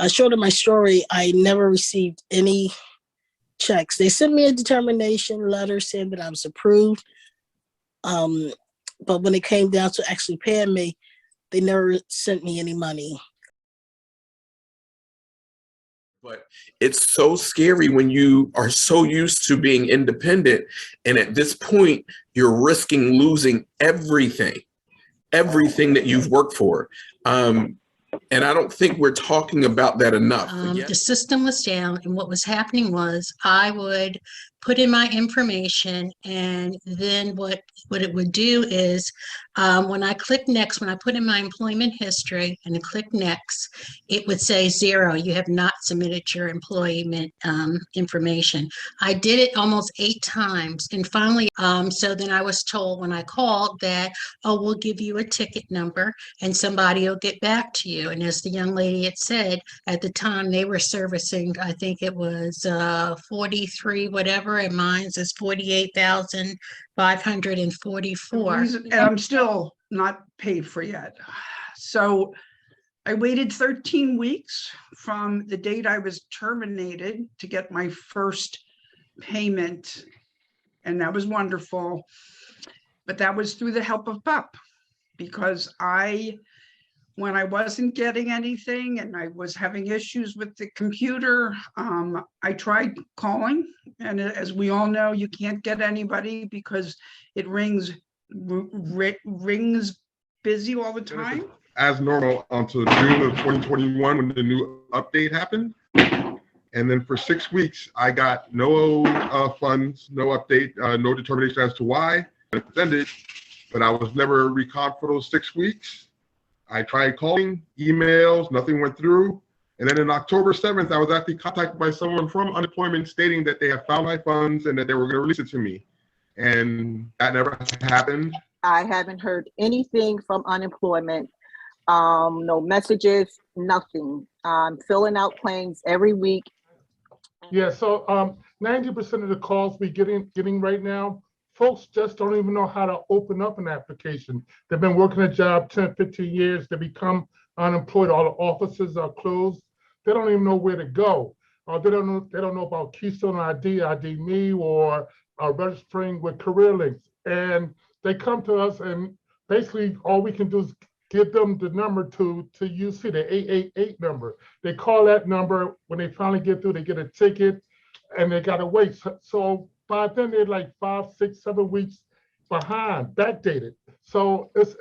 Short of my story, I never received any checks. They sent me a determination letter saying that I was approved. But when it came down to actually paying me, they never sent me any money. But it's so scary when you are so used to being independent. And at this point, you're risking losing everything that you've worked for. And I don't think we're talking about that enough. The system was down, and what was happening was I would put in my information, and then what it would do is when I click next, when I put in my employment history and I click next, it would say 0, you have not submitted your employment information. I did it almost 8 times, and finally, so then I was told when I called that, oh, we'll give you a ticket number and somebody will get back to you. And as the young lady had said, at the time they were servicing, I think it was 43 whatever, and mine's is 48,544. And I'm still not paid for yet. So I waited 13 weeks from the date I was terminated to get my first payment, and that was wonderful. But that was through the help of PUP, because when I wasn't getting anything and I was having issues with the computer, I tried calling, and as we all know, you can't get anybody because it rings busy all the time. As normal until June of 2021 when the new update happened. And then for 6 weeks, I got no funds, no update, no determination as to why it ended, but I was never reconned for those 6 weeks. I tried calling, emails, nothing went through. And then on October 7th, I was actually contacted by someone from unemployment stating that they have found my funds and that they were going to release it to me. And that never happened. I haven't heard anything from unemployment, no messages, nothing. I'm filling out claims every week. Yeah, so 90% of the calls we're getting right now, folks just don't even know how to open up an application. They've been working a job 10, 15 years. They become unemployed. All the offices are closed. They don't even know where to go. They don't know about Keystone ID, ID Me, or registering with Career Links. And they come to us, and basically all we can do is give them the number to UC, the 888 number. They call that number. When they finally get through, they get a ticket, and they got to wait. So by then they're like 5, 6, 7 weeks behind, backdated. So it's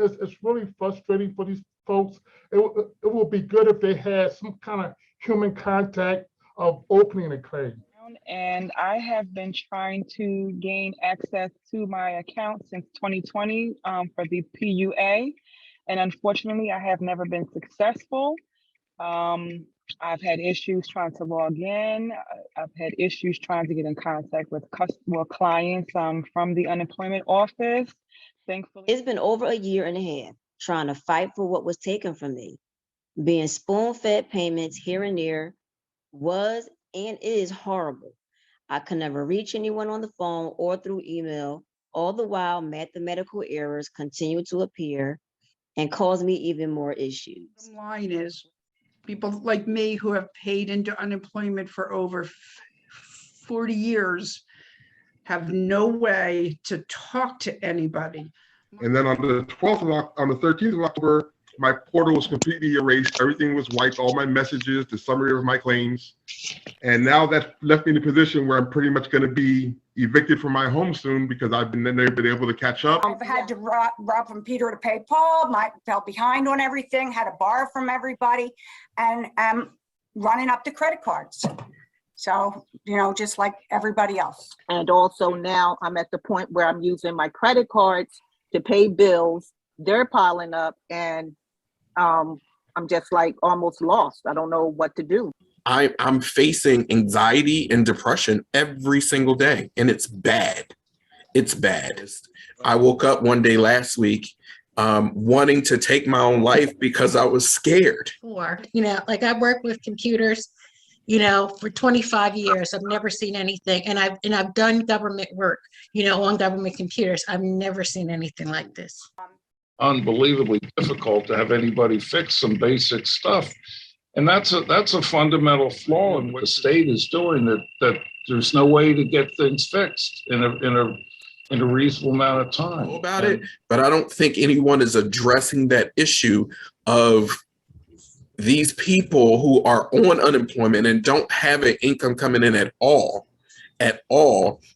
really frustrating for these folks. It would be good if they had some kind of human contact of opening a claim. And I have been trying to gain access to my account since 2020 for the PUA. And unfortunately, I have never been successful. I've had issues trying to log in. I've had issues trying to get in contact with clients from the unemployment office. Thankfully, it's been over a year and a half trying to fight for what was taken from me. Being spoon-fed payments here and there was and is horrible. I could never reach anyone on the phone or through email. All the while, mathematical errors continue to appear and cause me even more issues. The line is, people like me who have paid into unemployment for over 40 years have no way to talk to anybody. And then on the 13th of October, my portal was completely erased. Everything was wiped, all my messages, the summary of my claims. And now that left me in a position where I'm pretty much going to be evicted from my home soon because I've never been able to catch up. I've had to rob from Peter to pay Paul, fell behind on everything, had to borrow from everybody, and running up the credit cards. So, just like everybody else. And also now I'm at the point where I'm using my credit cards to pay bills. They're piling up, and I'm just like almost lost. I don't know what to do. I'm facing anxiety and depression every single day, and it's bad. It's bad. I woke up one day last week wanting to take my own life because I was scared. Like I work with computers, for 25 years. I've never seen anything, and I've done government work, on government computers. I've never seen anything like this. Unbelievably difficult to have anybody fix some basic stuff. And that's a fundamental flaw in what the state is doing, that there's no way to get things fixed in a reasonable amount of time. Know about it, but I don't think anyone is addressing that issue of these people who are on unemployment and don't have an income coming in at all,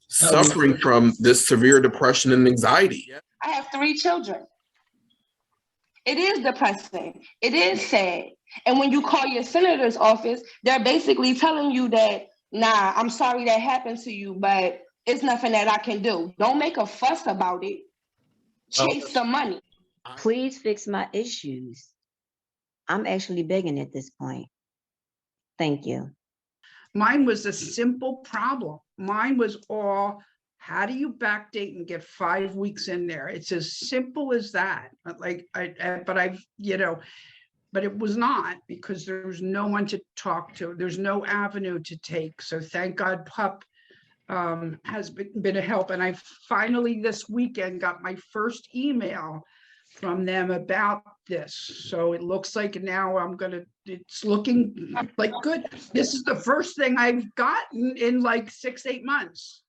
suffering from this severe depression and anxiety. I have 3 children. It is depressing. It is sad. And when you call your senator's office, they're basically telling you that, nah, I'm sorry that happened to you, but it's nothing that I can do. Don't make a fuss about it. Chase the money. Please fix my issues. I'm actually begging at this point. Thank you. Mine was a simple problem. Mine was all, how do you backdate and get 5 weeks in there? It's as simple as that. But it was not, because there was no one to talk to. There's no avenue to take. So thank God PUP has been a help. And I finally this weekend got my first email from them about this. So it looks like now it's looking like good. This is the first thing I've gotten in like 6-8 months.